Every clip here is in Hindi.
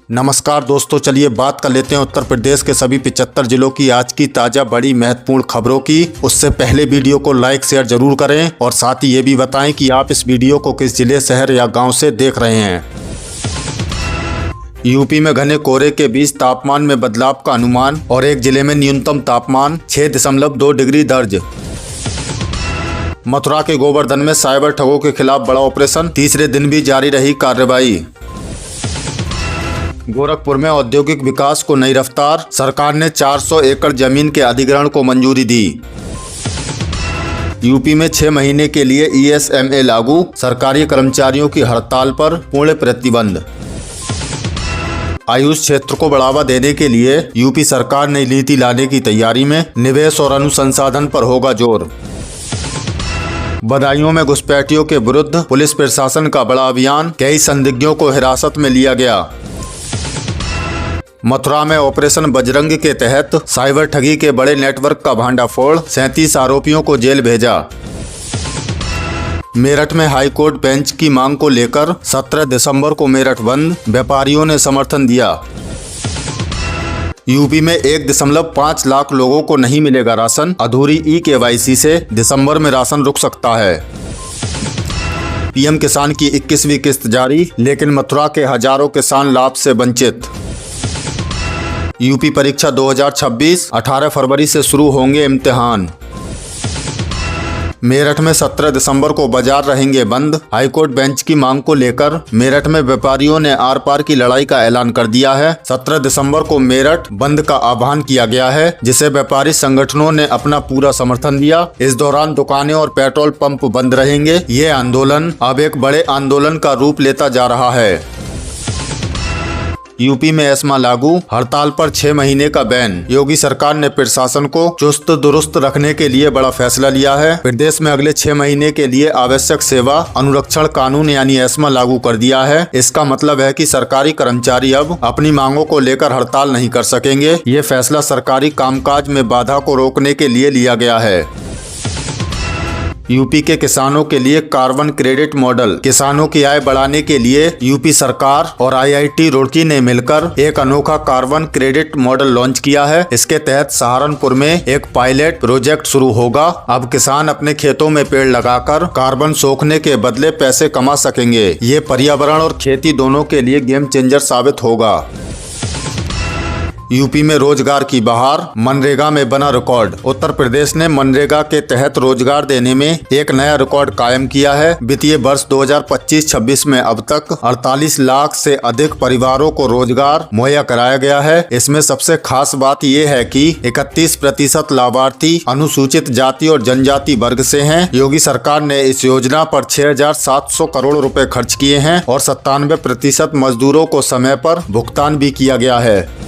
नमस्कार दोस्तों, चलिए बात कर लेते हैं उत्तर प्रदेश के सभी 75 जिलों की आज की ताज़ा बड़ी महत्वपूर्ण खबरों की। उससे पहले वीडियो को लाइक शेयर जरूर करें और साथ ही ये भी बताएं कि आप इस वीडियो को किस जिले, शहर या गांव से देख रहे हैं। यूपी में घने कोहरे के बीच तापमान में बदलाव का अनुमान और एक जिले में न्यूनतम तापमान 6.2 डिग्री दर्ज। मथुरा के गोवर्धन में साइबर ठगों के खिलाफ बड़ा ऑपरेशन, तीसरे दिन भी जारी रही कार्रवाई। गोरखपुर में औद्योगिक विकास को नई रफ्तार, सरकार ने 400 एकड़ जमीन के अधिग्रहण को मंजूरी दी। यूपी में 6 महीने के लिए ESMA लागू, सरकारी कर्मचारियों की हड़ताल पर पूर्ण प्रतिबंध। आयुष क्षेत्र को बढ़ावा देने के लिए यूपी सरकार नई नीति लाने की तैयारी में, निवेश और अनुसंधान पर होगा जोर। बदायूं में घुसपैठियों के विरुद्ध पुलिस प्रशासन का बड़ा अभियान, कई संदिग्धों को हिरासत में लिया गया। मथुरा में ऑपरेशन बजरंग के तहत साइबर ठगी के बड़े नेटवर्क का भांडाफोड़, 37 आरोपियों को जेल भेजा। मेरठ में हाईकोर्ट बेंच की मांग को लेकर 17 दिसंबर को मेरठ बंद, व्यापारियों ने समर्थन दिया। यूपी में 1.5 लाख लोगों को नहीं मिलेगा राशन, अधूरी eKYC से दिसंबर में राशन रुक सकता है। PM किसान की 21वीं किस्त जारी, लेकिन मथुरा के हजारों किसान लाभ से वंचित। यूपी परीक्षा 2026, 18 फरवरी से शुरू होंगे इम्तिहान। मेरठ में 17 दिसंबर को बाजार रहेंगे बंद, हाईकोर्ट बेंच की मांग को लेकर मेरठ में व्यापारियों ने आर पार की लड़ाई का ऐलान कर दिया है। 17 दिसंबर को मेरठ बंद का आह्वान किया गया है, जिसे व्यापारी संगठनों ने अपना पूरा समर्थन दिया। इस दौरान दुकानें और पेट्रोल पंप बंद रहेंगे। ये आंदोलन अब एक बड़े आंदोलन का रूप लेता जा रहा है। यूपी में एस्मा लागू, हड़ताल पर 6 महीने का बैन। योगी सरकार ने प्रशासन को चुस्त दुरुस्त रखने के लिए बड़ा फैसला लिया है। प्रदेश में अगले 6 महीने के लिए आवश्यक सेवा अनुरक्षण कानून यानी एस्मा लागू कर दिया है। इसका मतलब है कि सरकारी कर्मचारी अब अपनी मांगों को लेकर हड़ताल नहीं कर सकेंगे। ये फैसला सरकारी कामकाज में बाधा को रोकने के लिए लिया गया है। यूपी के किसानों के लिए कार्बन क्रेडिट मॉडल। किसानों की आय बढ़ाने के लिए यूपी सरकार और IIT रुड़की ने मिलकर एक अनोखा कार्बन क्रेडिट मॉडल लॉन्च किया है। इसके तहत सहारनपुर में एक पायलट प्रोजेक्ट शुरू होगा। अब किसान अपने खेतों में पेड़ लगाकर कार्बन सोखने के बदले पैसे कमा सकेंगे। ये पर्यावरण और खेती दोनों के लिए गेम चेंजर साबित होगा। यूपी में रोजगार की बहार, मनरेगा में बना रिकॉर्ड। उत्तर प्रदेश ने मनरेगा के तहत रोजगार देने में एक नया रिकॉर्ड कायम किया है। वित्तीय वर्ष 2025-26 में अब तक 48 लाख से अधिक परिवारों को रोजगार मुहैया कराया गया है। इसमें सबसे खास बात यह है कि 31% लाभार्थी अनुसूचित जाति और जनजाति वर्ग से हैं। योगी सरकार ने इस योजना पर 6,700 करोड़ रुपए खर्च किए हैं और 97% मजदूरों को समय पर भुगतान भी किया गया है।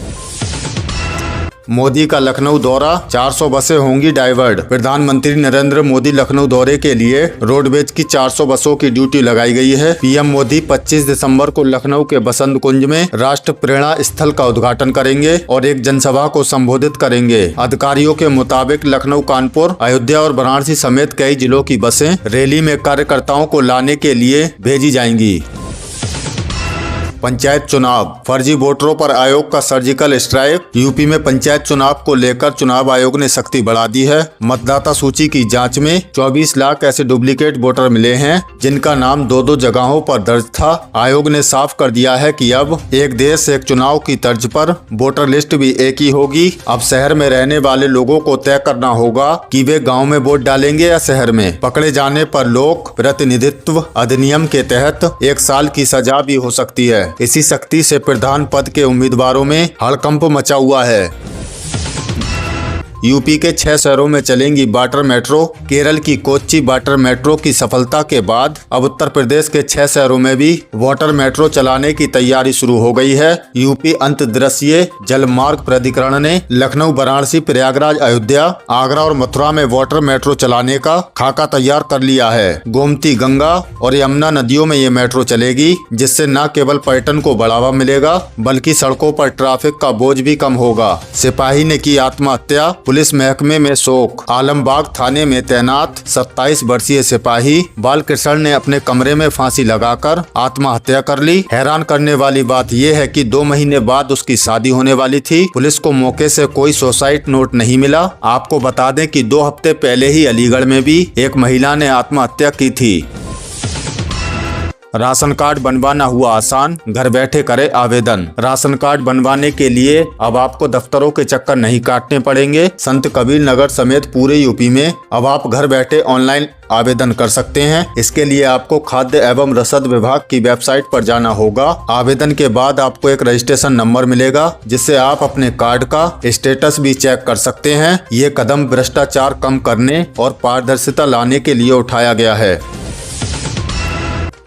मोदी का लखनऊ दौरा, 400 बसें होंगी डाइवर्ट। प्रधानमंत्री नरेंद्र मोदी लखनऊ दौरे के लिए रोडवेज की 400 बसों की ड्यूटी लगाई गई है। PM मोदी 25 दिसंबर को लखनऊ के बसंत कुंज में राष्ट्र प्रेरणा स्थल का उद्घाटन करेंगे और एक जनसभा को संबोधित करेंगे। अधिकारियों के मुताबिक लखनऊ, कानपुर, अयोध्या और वाराणसी समेत कई जिलों की बसें रैली में कार्यकर्ताओं को लाने के लिए भेजी जाएंगी। पंचायत चुनाव, फर्जी वोटरों पर आयोग का सर्जिकल स्ट्राइक। यूपी में पंचायत चुनाव को लेकर चुनाव आयोग ने सख्ती बढ़ा दी है। मतदाता सूची की जांच में 24 लाख ऐसे डुप्लीकेट वोटर मिले हैं जिनका नाम 2-2 जगहों पर दर्ज था। आयोग ने साफ कर दिया है कि अब एक देश एक चुनाव की तर्ज पर वोटर लिस्ट भी एक ही होगी। अब शहर में रहने वाले लोगों को तय करना होगा कि वे गाँव में वोट डालेंगे या शहर में। पकड़े जाने पर लोक प्रतिनिधित्व अधिनियम के तहत 1 साल की सजा भी हो सकती है। इसी सख्ती से प्रधान पद के उम्मीदवारों में हड़कंप मचा हुआ है। यूपी के 6 शहरों में चलेंगी वाटर मेट्रो। केरल की कोच्चि वाटर मेट्रो की सफलता के बाद अब उत्तर प्रदेश के 6 शहरों में भी वाटर मेट्रो चलाने की तैयारी शुरू हो गई है। यूपी अंतर्देशीय जलमार्ग प्राधिकरण ने लखनऊ, वाराणसी, प्रयागराज, अयोध्या, आगरा और मथुरा में वाटर मेट्रो चलाने का खाका तैयार कर लिया है। गोमती, गंगा और यमुना नदियों में ये मेट्रो चलेगी, जिससे न केवल पर्यटन को बढ़ावा मिलेगा बल्कि सड़कों पर ट्रैफिक का बोझ भी कम होगा। सिपाही ने की आत्महत्या, पुलिस महकमे में शोक। आलमबाग थाने में तैनात 27 वर्षीय सिपाही बालकृष्ण ने अपने कमरे में फांसी लगाकर आत्महत्या कर ली। हैरान करने वाली बात यह है कि 2 महीने बाद उसकी शादी होने वाली थी। पुलिस को मौके से कोई सुसाइड नोट नहीं मिला। आपको बता दें कि 2 हफ्ते पहले ही अलीगढ़ में भी एक महिला ने आत्महत्या की थी। राशन कार्ड बनवाना हुआ आसान, घर बैठे करे आवेदन। राशन कार्ड बनवाने के लिए अब आपको दफ्तरों के चक्कर नहीं काटने पड़ेंगे। संत कबीर नगर समेत पूरे यूपी में अब आप घर बैठे ऑनलाइन आवेदन कर सकते हैं। इसके लिए आपको खाद्य एवं रसद विभाग की वेबसाइट पर जाना होगा। आवेदन के बाद आपको एक रजिस्ट्रेशन नंबर मिलेगा, जिससे आप अपने कार्ड का स्टेटस भी चेक कर सकते हैं। ये कदम भ्रष्टाचार कम करने और पारदर्शिता लाने के लिए उठाया गया है।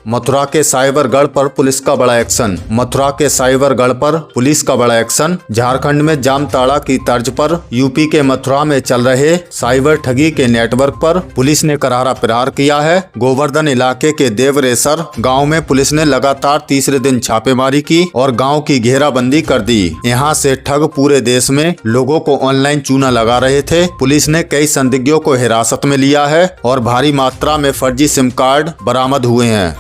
मथुरा के साइबरगढ़ पर पुलिस का बड़ा एक्शन। मथुरा के साइबरगढ़ पर पुलिस का बड़ा एक्शन। झारखंड में जामताड़ा की तर्ज पर यूपी के मथुरा में चल रहे साइबर ठगी के नेटवर्क पर पुलिस ने करारा प्रहार किया है। गोवर्धन इलाके के देवरेसर गांव में पुलिस ने लगातार तीसरे दिन छापेमारी की और गांव की घेराबंदी कर दी। यहां से ठग पूरे देश में लोगों को ऑनलाइन चूना लगा रहे थे। पुलिस ने कई संदिग्धों को हिरासत में लिया है और भारी मात्रा में फर्जी सिम कार्ड बरामद हुए हैं।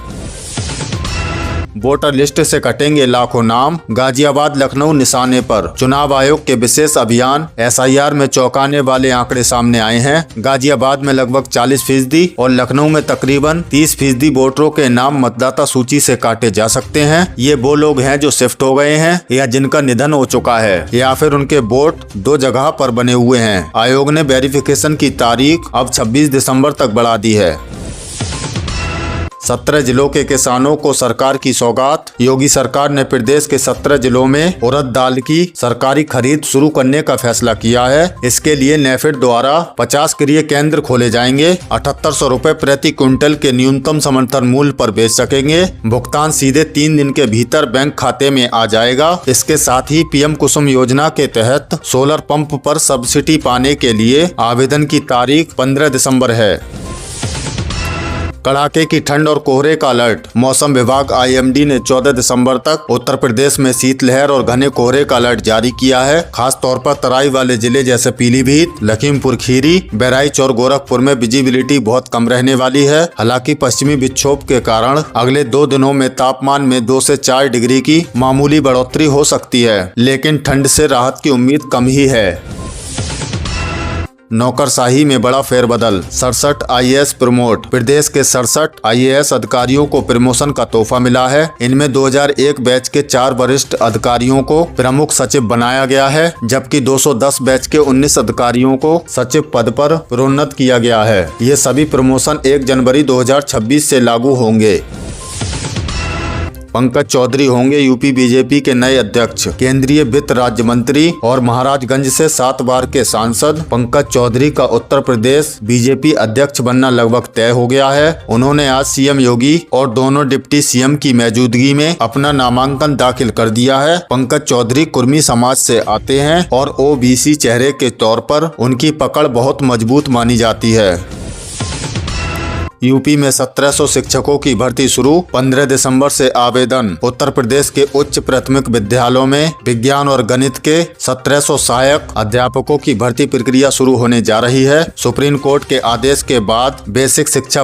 वोटर लिस्ट से कटेंगे लाखों नाम। गाजियाबाद लखनऊ निशाने पर। चुनाव आयोग के विशेष अभियान SIR में चौंकाने वाले आंकड़े सामने आए हैं। गाजियाबाद में लगभग 40% और लखनऊ में तकरीबन 30% वोटरों के नाम मतदाता सूची से काटे जा सकते हैं। ये वो लोग हैं जो शिफ्ट हो गए हैं या जिनका निधन हो चुका है या फिर उनके वोट 2 जगह पर बने हुए हैं। आयोग ने वेरिफिकेशन की तारीख अब 26 दिसंबर तक बढ़ा दी है। 17 जिलों के किसानों को सरकार की सौगात। योगी सरकार ने प्रदेश के 17 जिलों में उड़द दाल की सरकारी खरीद शुरू करने का फैसला किया है। इसके लिए नेफेड द्वारा 50 क्रय केंद्र खोले जाएंगे। 7800 रुपए प्रति क्विंटल के न्यूनतम समर्थन मूल्य पर बेच सकेंगे। भुगतान सीधे 3 दिन के भीतर बैंक खाते में आ जाएगा। इसके साथ ही PM कुसुम योजना के तहत सोलर पंप पर सब्सिडी पाने के लिए आवेदन की तारीख 15 दिसंबर है। कड़ाके की ठंड और कोहरे का अलर्ट। मौसम विभाग IMD ने 14 दिसंबर तक उत्तर प्रदेश में शीतलहर और घने कोहरे का अलर्ट जारी किया है। खास तौर पर तराई वाले जिले जैसे पीलीभीत, लखीमपुर खीरी, बहराइच और गोरखपुर में विजिबिलिटी बहुत कम रहने वाली है। हालांकि पश्चिमी विक्षोभ के कारण अगले 2 दिनों में तापमान में 2 से 4 डिग्री की मामूली बढ़ोतरी हो सकती है, लेकिन ठंड से राहत की उम्मीद कम ही है। नौकरशाही में बड़ा फेरबदल। 67 IAS प्रमोट। प्रदेश के 67 IAS अधिकारियों को प्रमोशन का तोहफा मिला है। इनमें 2001 बैच के 4 वरिष्ठ अधिकारियों को प्रमुख सचिव बनाया गया है, जबकि 210 बैच के 19 अधिकारियों को सचिव पद पर प्रोन्नत किया गया है। ये सभी प्रमोशन 1 जनवरी 2026 से लागू होंगे। पंकज चौधरी होंगे यूपी बीजेपी के नए अध्यक्ष। केंद्रीय वित्त राज्य मंत्री और महाराजगंज से 7 बार के सांसद पंकज चौधरी का उत्तर प्रदेश बीजेपी अध्यक्ष बनना लगभग तय हो गया है। उन्होंने आज CM योगी और दोनों डिप्टी CM की मौजूदगी में अपना नामांकन दाखिल कर दिया है। पंकज चौधरी कुर्मी समाज से आते हैं और OBC चेहरे के तौर पर उनकी पकड़ बहुत मजबूत मानी जाती है। यूपी में 1700 शिक्षकों की भर्ती शुरू। 15 दिसंबर से आवेदन। उत्तर प्रदेश के उच्च प्राथमिक विद्यालयों में विज्ञान और गणित के 1700 सहायक अध्यापकों की भर्ती प्रक्रिया शुरू होने जा रही है। सुप्रीम कोर्ट के आदेश के बाद बेसिक शिक्षा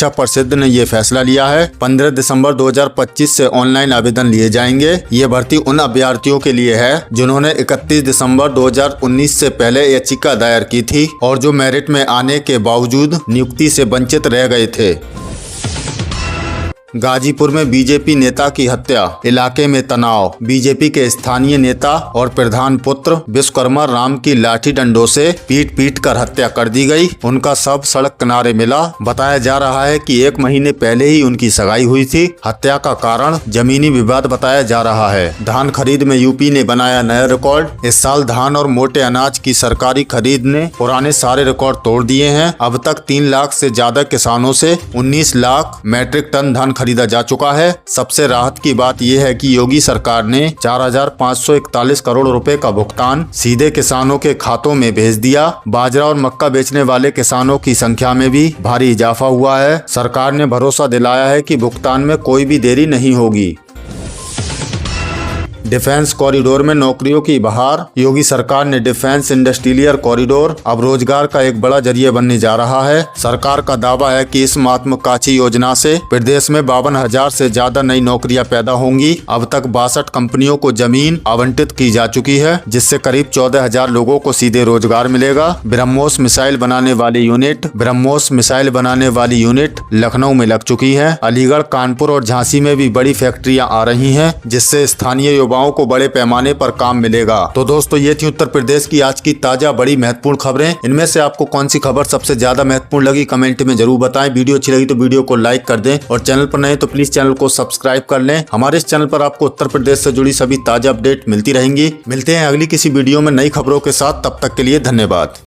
परिषद ने ये फैसला लिया है। 15 दिसंबर 2025 से ऑनलाइन आवेदन लिए जाएंगे। ये भर्ती उन अभ्यर्थियों के लिए है जिन्होंने 31 दिसंबर 2019 से पहले याचिका दायर की थी और जो मेरिट में आने के बावजूद नियुक्ति से वंचित रह गए थे। गाजीपुर में बीजेपी नेता की हत्या। इलाके में तनाव। बीजेपी के स्थानीय नेता और प्रधान पुत्र विश्वकर्मा राम की लाठी डंडों से पीट कर हत्या कर दी गई। उनका शव सड़क किनारे मिला। बताया जा रहा है कि 1 महीने पहले ही उनकी सगाई हुई थी। हत्या का कारण जमीनी विवाद बताया जा रहा है। धान खरीद में यूपी ने बनाया नया रिकॉर्ड। इस साल धान और मोटे अनाज की सरकारी खरीद ने पुराने सारे रिकॉर्ड तोड़ दिए हैं। अब तक 3 लाख से ज्यादा किसानों से 19 लाख मैट्रिक टन धान खरीदा जा चुका है। सबसे राहत की बात यह है कि योगी सरकार ने 4541 करोड़ रुपए का भुगतान सीधे किसानों के खातों में भेज दिया। बाजरा और मक्का बेचने वाले किसानों की संख्या में भी भारी इजाफा हुआ है। सरकार ने भरोसा दिलाया है कि भुगतान में कोई भी देरी नहीं होगी। डिफेंस कॉरिडोर में नौकरियों की बहार। योगी सरकार ने डिफेंस इंडस्ट्रियल कॉरिडोर अब रोजगार का एक बड़ा जरिया बनने जा रहा है। सरकार का दावा है कि इस महत्वाकांक्षी योजना से प्रदेश में 52,000 से ज्यादा नई नौकरियां पैदा होंगी। अब तक 62 कंपनियों को जमीन आवंटित की जा चुकी है, जिससे करीब 14,000 लोगों को सीधे रोजगार मिलेगा। ब्रह्मोस मिसाइल बनाने वाली यूनिट लखनऊ में लग चुकी है। अलीगढ़, कानपुर और झांसी में भी बड़ी फैक्ट्रियां आ रही हैं, जिससे स्थानीय युवाओं को बड़े पैमाने पर काम मिलेगा। तो दोस्तों, ये थी उत्तर प्रदेश की आज की ताजा बड़ी महत्वपूर्ण खबरें। इनमें से आपको कौन सी खबर सबसे ज्यादा महत्वपूर्ण लगी, कमेंट में जरूर बताएं। वीडियो अच्छी लगी तो वीडियो को लाइक कर दें और चैनल पर नए तो प्लीज चैनल को सब्सक्राइब कर लें। हमारे इस चैनल पर आपको उत्तर प्रदेश से जुड़ी सभी ताजा अपडेट मिलती रहेंगी। मिलते हैं अगली किसी वीडियो में नई खबरों के साथ। तब तक के लिए धन्यवाद।